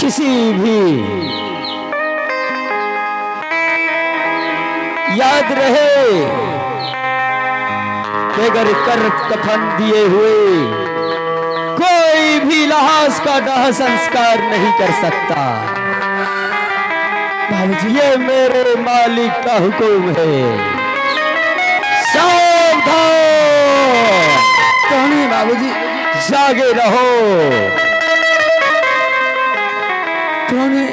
किसी भी याद रहे बगैर कर कफन दिए हुए कोई भी लाश का दाह संस्कार नहीं कर सकता। ये मेरे मालिक का हुक्म है। सावधान कौन है बाबूजी? जागे रहो। कौन है?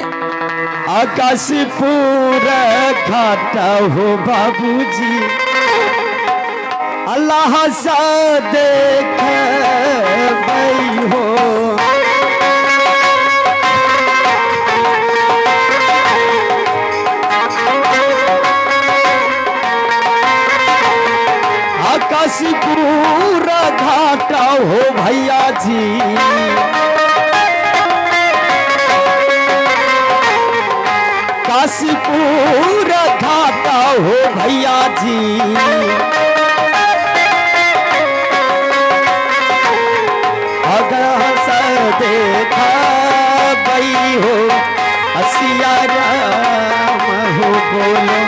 आकाश पूरा घाटा हो बाबूजी, अल्लाह सा देख भाई हो। आकाश पूरा घाटा हो भैया जी, काशी पूरा घाटा हो भैया जी। अगर देखा भाई हो हसिया राम हो, बोलो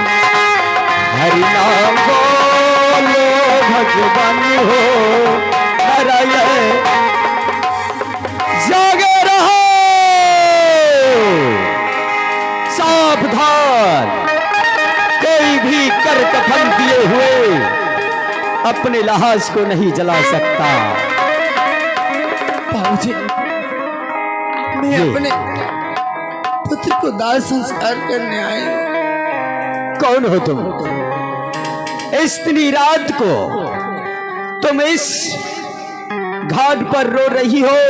हरि नाम बोलो भगवान हो नारायण। जागे रहो, सावधान। कोई भी कर कफन दिए हुए अपने लाश को नहीं जला सकता। बाबूजी, मैं अपने पुत्र को दाह संस्कार करने आई हूँ। कौन हो तुम? इतनी रात को तुम इस घाट पर रो रही हो।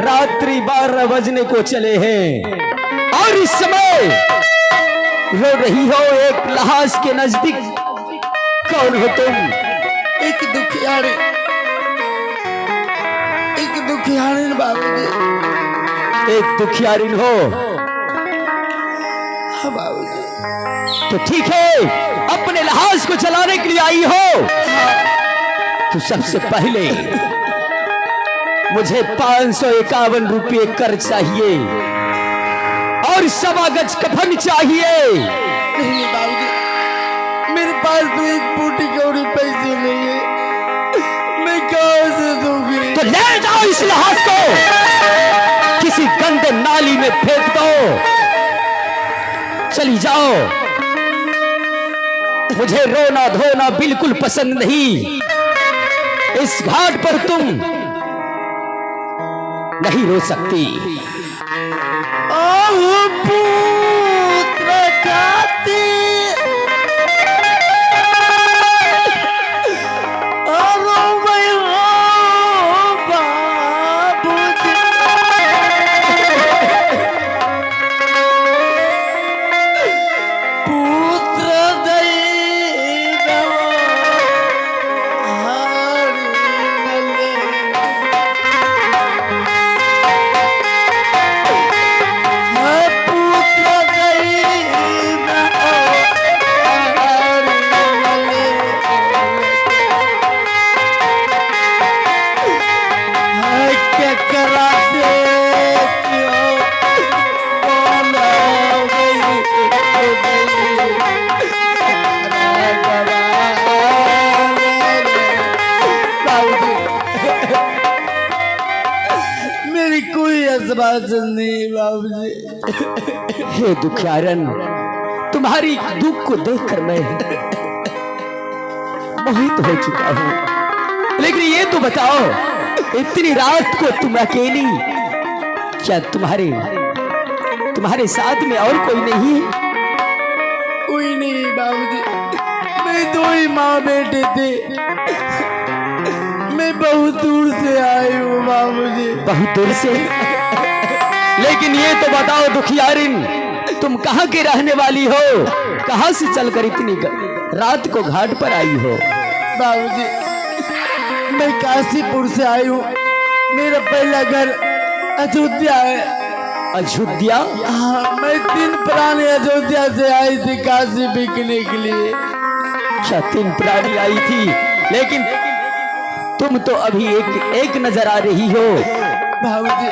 रात्रि 12 बजने को चले हैं और इस समय रो रही हो एक लाश के नजदीक। कौन हो तुम? एक दुखियारिन बाबूजी। एक दुखियारिन हो? हाँ बाबूजी। तो ठीक है, अपने लाश को जलाने के लिए आई हो। तो सबसे पहले मुझे 551 रुपये कर चाहिए और 1.25 गज कफन चाहिए। नहीं बाबूजी, मेरे पास तो एक बूटी कौड़ी पैसे नहीं है, मैं कहाँ से दूंगी? तो ले जाओ इस लाश को, किसी गंदे नाली में फेंक दो। चली जाओ, मुझे रोना धोना बिल्कुल पसंद नहीं। इस घाट पर तुम नहीं रो सकती। पुत्र खाती नहीं बाबूजी। हे दुखियारन, तुम्हारी दुख को देखकर मैं मोहित हो चुका हूं। लेकिन ये तो बताओ, इतनी रात को तुम अकेली, क्या तुम्हारे साथ में और कोई नहीं है? कोई नहीं बाबूजी, मैं 2 ही माँ बेटे थे। मैं बहुत दूर से आई हूँ बाबूजी। बहुत दूर से? लेकिन ये तो बताओ दुखियारिन, तुम कहाँ के रहने वाली हो? कहाँ से चलकर इतनी रात को घाट पर आई हो? बाबूजी, मैं काशीपुर से आई हूँ। मेरा पहला घर अयोध्या है। अयोध्या? हाँ, मैं 3 प्राणी अयोध्या से आई थी काशी बिकने के लिए। क्या 3 प्राणी आई थी? लेकिन तुम तो अभी एक नजर आ रही हो। बाबूजी,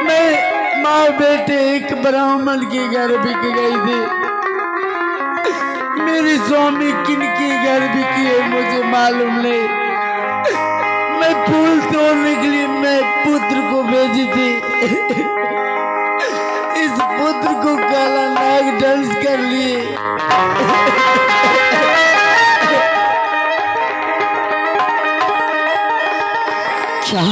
मैं माँ बेटे एक ब्राह्मण के घर बिक गई थी। मेरी स्वामी किनके घर बिकी है मुझे मालूम नहीं। मैं फूल तोड़ने के लिए मैं पुत्र को भेजी थी। इस पुत्र को काला नाग डांस कर लिए। क्या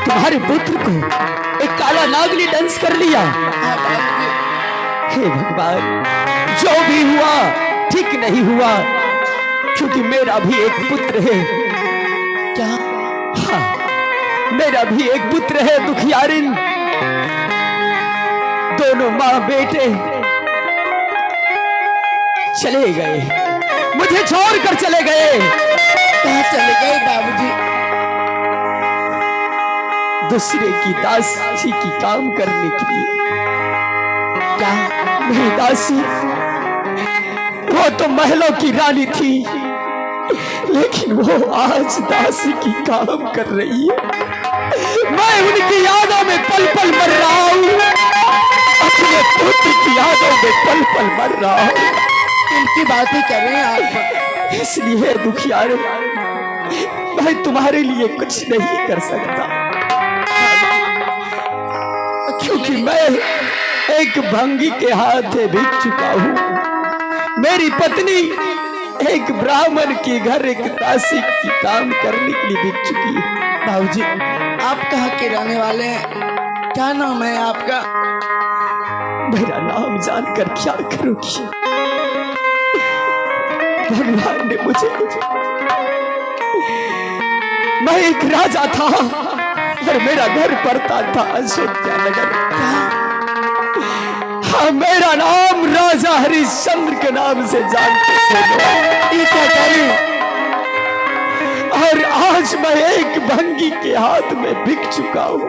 तुम्हारे पुत्र को एक काला नाग ने डांस कर लिया? हे भगवान, जो भी हुआ ठीक नहीं हुआ, क्योंकि मेरा भी एक पुत्र है। क्या? हाँ, मेरा भी एक पुत्र है दुखियारिन। दोनों माँ बेटे चले गए, मुझे छोड़कर चले गए। कहाँ चले गए बाबूजी? दूसरे की दासी की काम करने के लिए। क्या? मेरी दासी वो तो महलों की रानी थी, लेकिन वो आज दासी की काम कर रही है। मैं उनकी यादों में पल पल मर रहा हूँ, अपने पुत्र की यादों में पल पल मर रहा हूँ। इनकी बातें कर रहे हैं आप? इसलिए दुखियारे, मैं तुम्हारे लिए कुछ नहीं कर सकता, क्योंकि मैं एक भंगी के हाथ बिक चुका हूँ। मेरी पत्नी एक ब्राह्मण के घर एक दासी की काम करने के लिए बिक चुकी है। बाबूजी, आप कहाँ के रहने वाले हैं? क्या नाम है आपका? मेरा नाम जानकर क्या करोगी? भगवान ने मुझे मैं एक राजा था और मेरा घर पड़ता था अयोध्या नगर। हाँ, मेरा नाम राजा हरिश्चंद्र के नाम से जानते थे लोग। क्या करें? और आज मैं एक भंगी के हाथ में बिक चुका हूँ।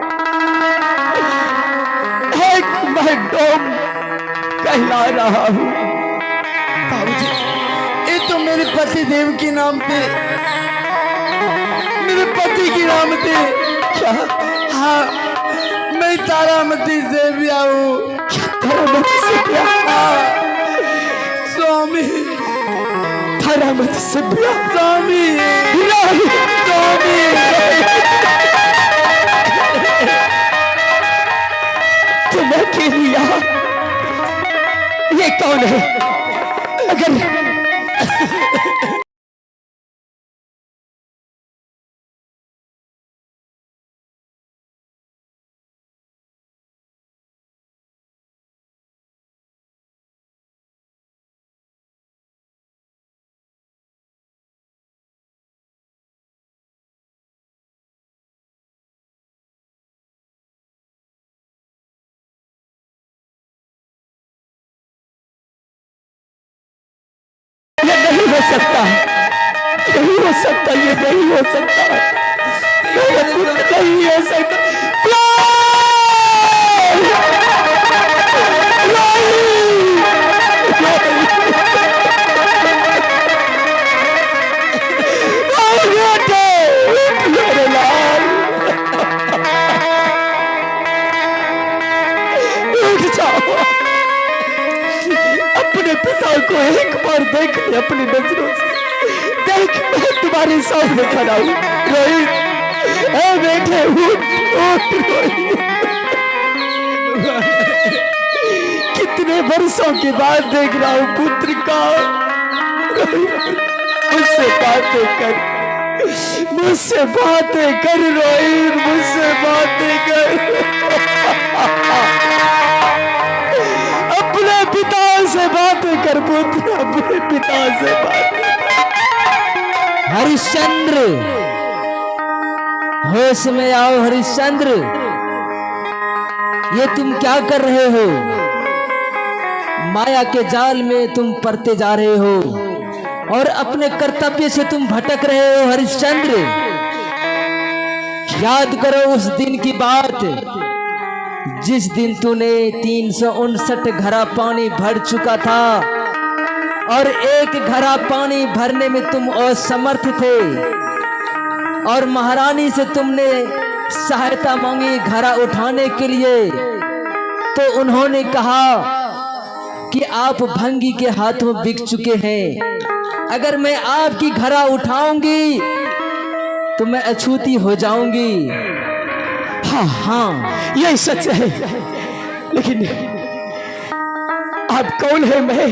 एक मैं डोम कहला रहा हूँ। बाबूजी, ये तो मेरे पति देव के नाम पे, मेरे पति के नाम पे। क्या? हाँ, मैं तारामती से भी आऊँ। तारामती से क्या? हाँ, स्वामी तारामती से क्या? स्वामी स्वामी। तुम अकेली यहाँ? ये कौन है? अगर नहीं हो सकता, नहीं हो सकता, ये नहीं हो सकता, मेरा पुत्र नहीं हो सकता। मेरे लाल, उठ जाओ, अपने पिता को एक बार देख ले अपनी नजरों से। देख, मैं तुम्हारे सामने खड़ा हूँ। रोहित, ए बेटे, उठ उठ रोहित। कितने वर्षों के बाद देख रहा हूँ पुत्र का। रोहित, मुझसे बातें कर, मुझसे बातें कर रोहित, मुझसे बातें कर। अपने पिता से बातें कर पुत्र, अपने पिता से बातें। हरिश्चंद्र, होश में आओ हरिश्चंद्र। ये तुम क्या कर रहे हो? माया के जाल में तुम पड़ते जा रहे हो और अपने कर्तव्य से तुम भटक रहे हो हरिश्चंद्र। याद करो उस दिन की बात जिस दिन तूने 359 घड़ा पानी भर चुका था और एक घड़ा पानी भरने में तुम असमर्थ थे। और महारानी से तुमने सहायता मांगी घड़ा उठाने के लिए, तो उन्होंने कहा कि आप भंगी के हाथों बिक चुके हैं, अगर मैं आपकी घड़ा उठाऊंगी तो मैं अछूती हो जाऊंगी। हाँ हाँ यही सच है, लेकिन आप कौन है? मैं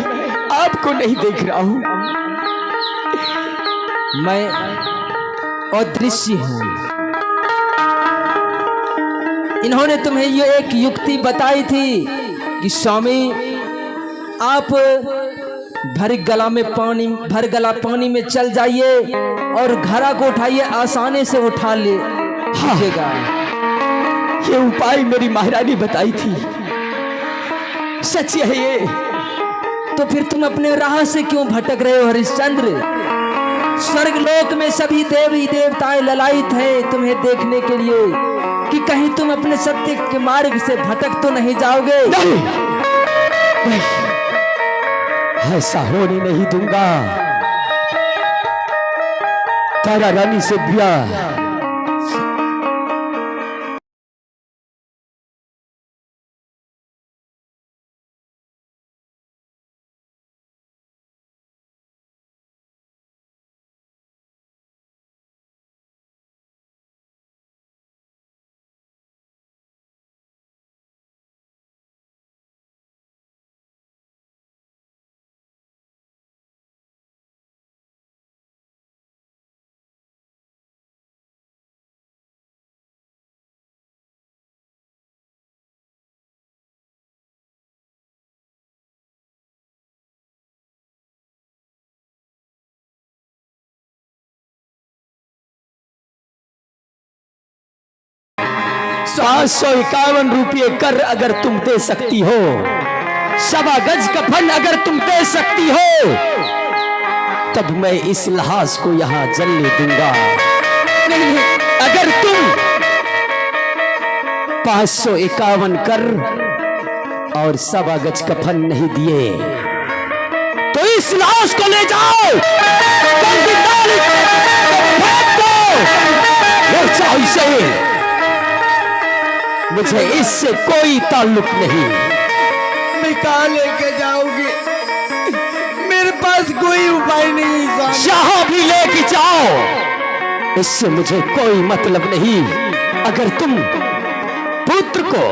आपको नहीं देख रहा हूं। मैं अदृश्य हूं। इन्होंने तुम्हें ये एक युक्ति बताई थी कि स्वामी आप भर गला पानी में चल जाइए और घड़ा को उठाइए, आसानी से उठा लीजिएगा। ये उपाय मेरी महारानी बताई थी, सच है ये। तो फिर तुम अपने राह से क्यों भटक रहे हो हरिश्चंद्र? स्वर्गलोक में सभी देवी देवताएं ललायित हैं तुम्हें देखने के लिए कि कहीं तुम अपने सत्य के मार्ग से भटक तो नहीं जाओगे। नहीं, नहीं, ऐसा होने नहीं दूंगा। तारा रानी से ब्याह ₹551 कर अगर तुम दे सकती हो, 1.25 गज कफन अगर तुम दे सकती हो, तब मैं इस लाश को यहां जलने दूंगा। नहीं, अगर तुम 551 कर और 1.25 गज कफन नहीं दिए तो इस लाश को ले जाओ, इसे मुझे इससे कोई ताल्लुक नहीं। मैं कहाँ लेके जाऊंगी? मेरे पास कोई उपाय नहीं। जहां भी लेके जाओ, इससे मुझे कोई मतलब नहीं। अगर तुम पुत्र को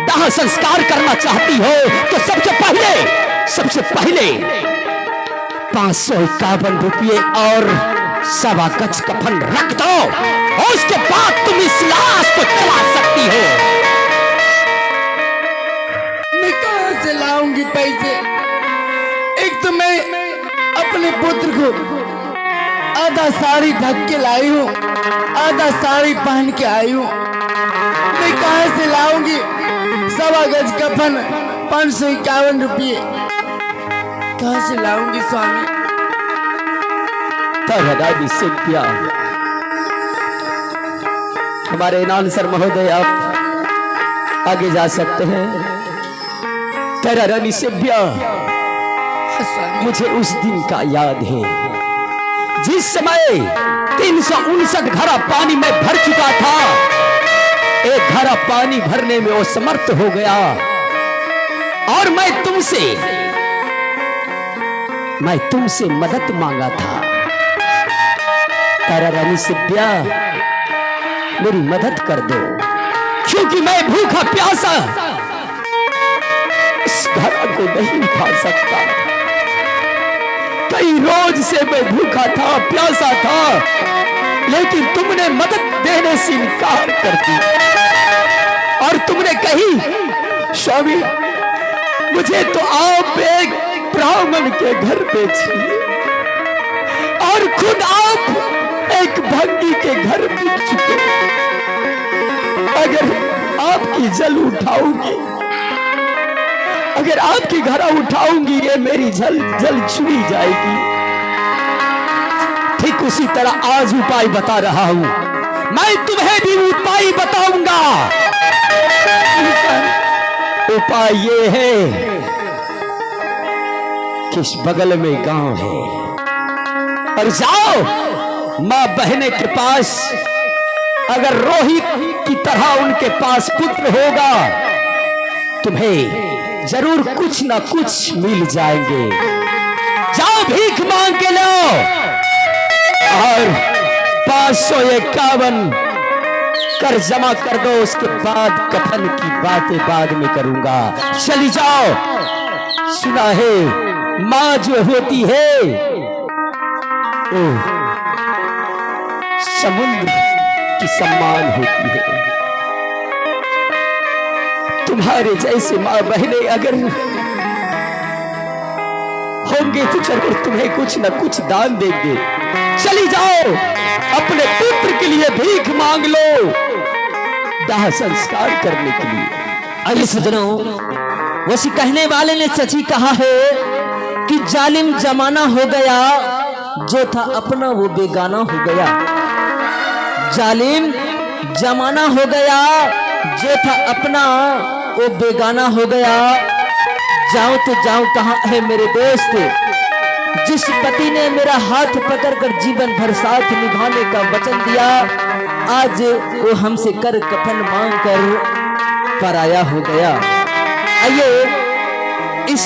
दाह संस्कार करना चाहती हो तो सबसे पहले 551 रुपये और 1.25 गज कफन रख दो, और उसके बाद तुम इस लाश को चला सकती हो। मैं कहां से लाऊंगी पैसे? एक तो मैं अपने पुत्र को आधा साड़ी ढक के लाई हूँ, आधा साड़ी पहन के आई हूँ। मैं कहां से लाऊंगी 1.25 गज कफन, 551 रुपये कहां से लाऊंगी स्वामी? रानी से प्यार। हमारे नानसर महोदय आप आगे जा सकते हैं। तारा रानी से ब्याह, मुझे उस दिन का याद है जिस समय 359 घड़ा पानी में भर चुका था। एक घड़ा पानी भरने में वो समर्थ हो गया और मैं तुमसे मदद मांगा था। तारा रानी से ब्याह, मेरी मदद कर दो, क्योंकि मैं भूखा प्यासा इस घड़ा को नहीं उठा सकता। कई रोज से मैं भूखा था, प्यासा था, लेकिन तुमने मदद देने से इनकार कर दिया और तुमने कही, स्वामी मुझे तो आप एक ब्राह्मण के घर भेजिए, और खुद आप एक भंगी के घर बिक चुके। अगर आपकी जल उठाऊंगी, अगर आपकी घड़ा उठाऊंगी, ये मेरी जल छुई जाएगी। ठीक उसी तरह आज उपाय बता रहा हूं, मैं तुम्हें भी उपाय बताऊंगा। उपाय ये है कि इस बगल में गांव है, और जाओ मां बहने के पास अगर रोहित की तरह उनके पास पुत्र होगा, तुम्हें जरूर कुछ ना कुछ मिल जाएंगे। जाओ भीख मांग के लो और 551 कर जमा कर दो, उसके बाद कफन की बातें बाद में करूंगा। चली जाओ। सुना है मां जो होती है वो समुद्र की सम्मान होती है। तुम्हारे जैसे मां बहने अगर होंगे तो जरूर तुम्हें कुछ न कुछ दान देंगे। चली जाओ, अपने पुत्र के लिए भीख मांग लो दाह संस्कार करने के लिए। आइए सज्जनों, वैसे कहने वाले ने सच ही कहा है कि जालिम जमाना हो गया, जो था अपना वो बेगाना हो गया। जालिम जमाना हो गया, जो था अपना वो बेगाना हो गया। जाऊं तो जाऊं कहां है मेरे दोस्त, जिस पति ने मेरा हाथ पकड़कर जीवन भर साथ निभाने का वचन दिया, आज वो हमसे कर कफन मांग कर पराया हो गया। आइए इस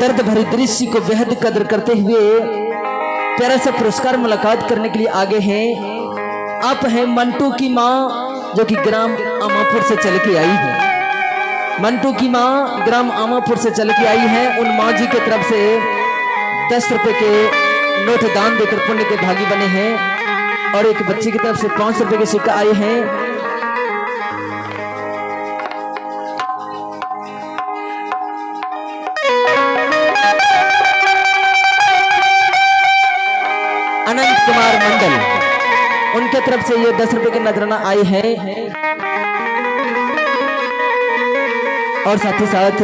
दर्द भरे दृश्य को बेहद कदर करते हुए प्यारा सा पुरस्कार मुलाकात करने के लिए आगे हैं। आप हैं मंटू की माँ, जो कि ग्राम आमापुर से चल के आई है। मंटू की माँ ग्राम आमापुर से चल के आई है। उन माँ जी की तरफ से 10 रुपए के नोट दान देकर पुण्य के भागी बने हैं और एक बच्ची की तरफ से 5 रुपए के सिक्का आए हैं। अनंत कुमार मंडल, उनके तरफ से ये 10 रुपए के नजराना आए हैं और साथ ही साथ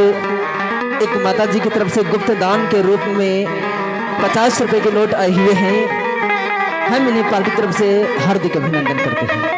एक माता जी की तरफ से गुप्त दान के रूप में 50 रुपए के नोट आए हुए हैं। हम इन्हें पार्टी की तरफ से हार्दिक अभिनंदन करते हैं।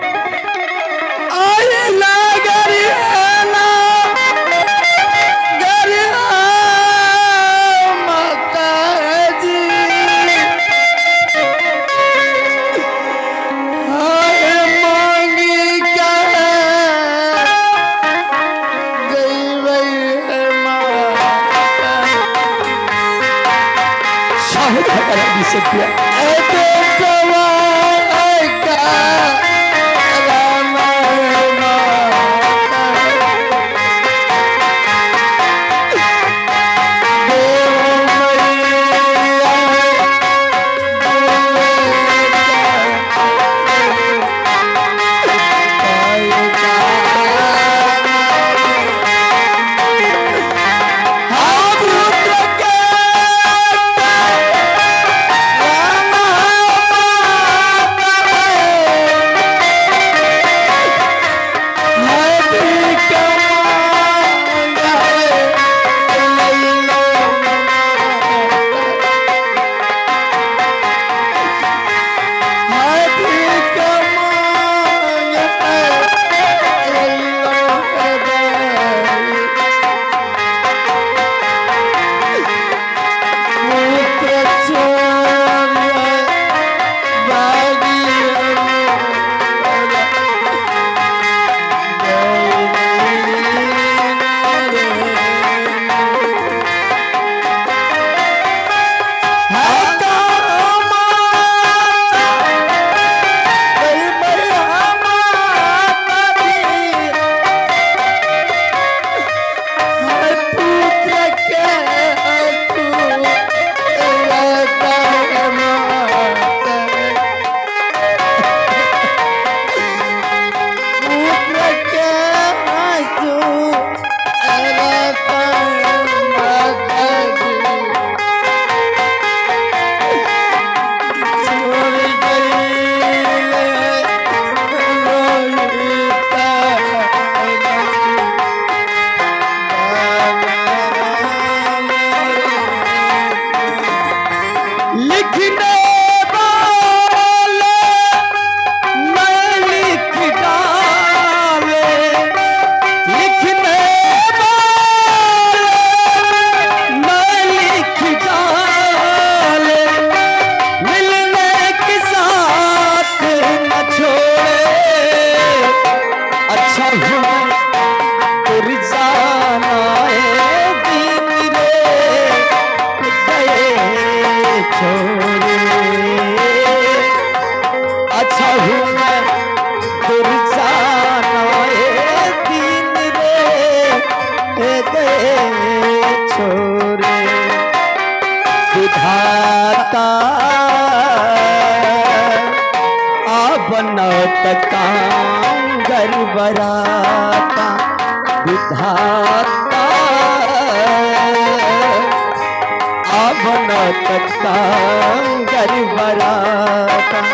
हूँ मैं दुर्जाना दीन रे गए छोरे विधाता बनत कांगर बराता विधाता बनत कांगर बराता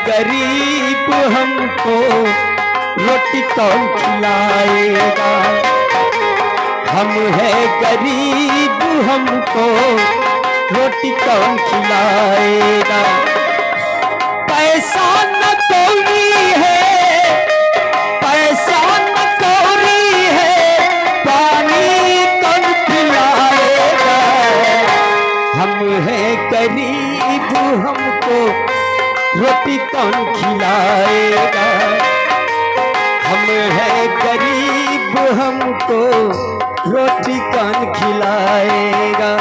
गरीब हमको रोटी कौन खिलाएगा हम है गरीब हमको रोटी कौन खिलाएगा पैसा न कौड़ी है पैसा न कौड़ी है पानी कौन पिलाएगा हम है गरीब हमको रोटी कौन खिलाएगा हम है गरीब हमको रोटी कौन खिलाएगा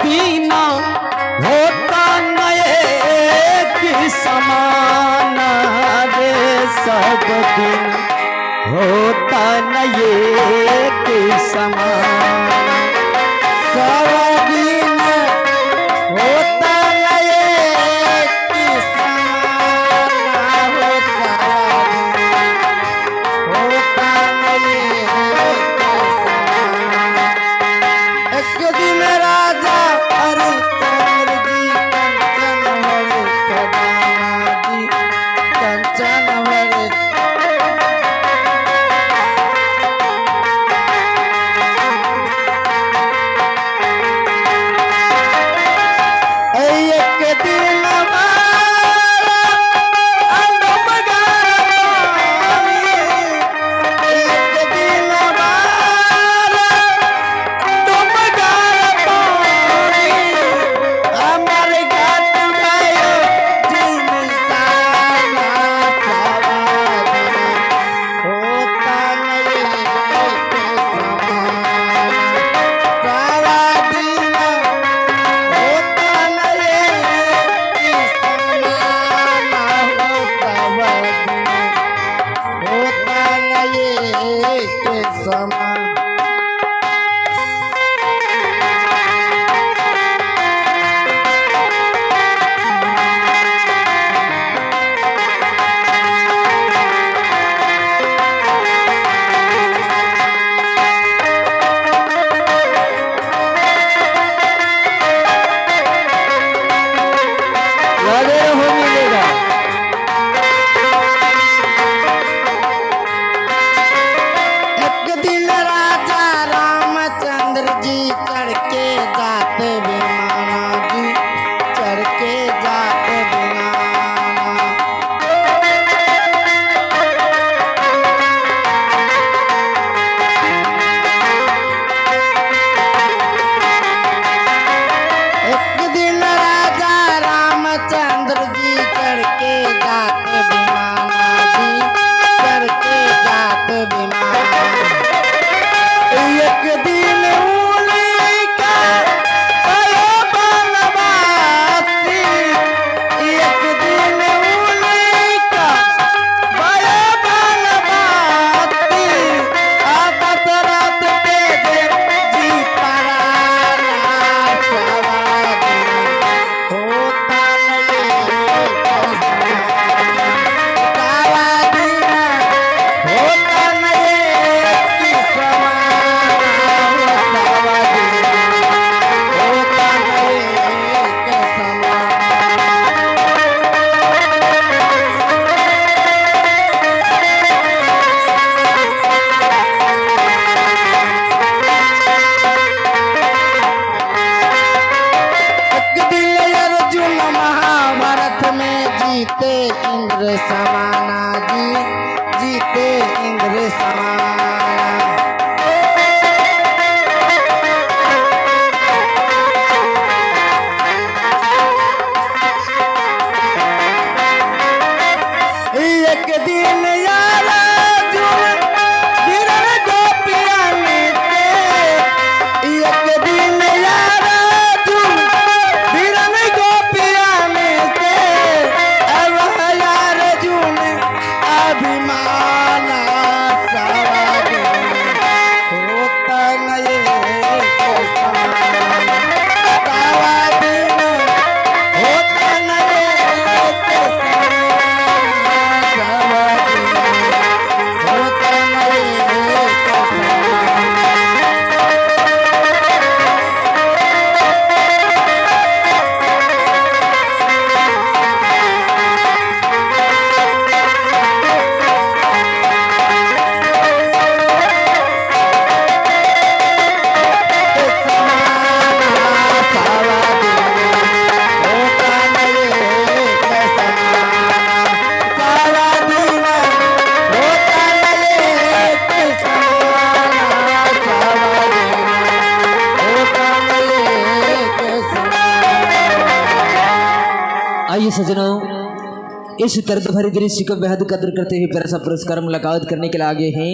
दीना होता नए की समाना रे सब दिन होता नए की समाना सब दिन होता नए की समाना होता नए एक दिन राजा जीते इंद्र समाना जी, जीते इंद्र समाना। एक दिन यार अर्जुन विरह गोपिया मिलते, एक दिन यार अर्जुन विरह गोपिया मिलते, अब यार अर्जुन अभिमान सवाद होता नये समान, सवाद होता नये समान। आइए सजनों, इस दर्द भरी दृश्य को बेहद कदर करते हुए प्यारा सा पुरस्कार मुलाकात करने के लिए आगे हैं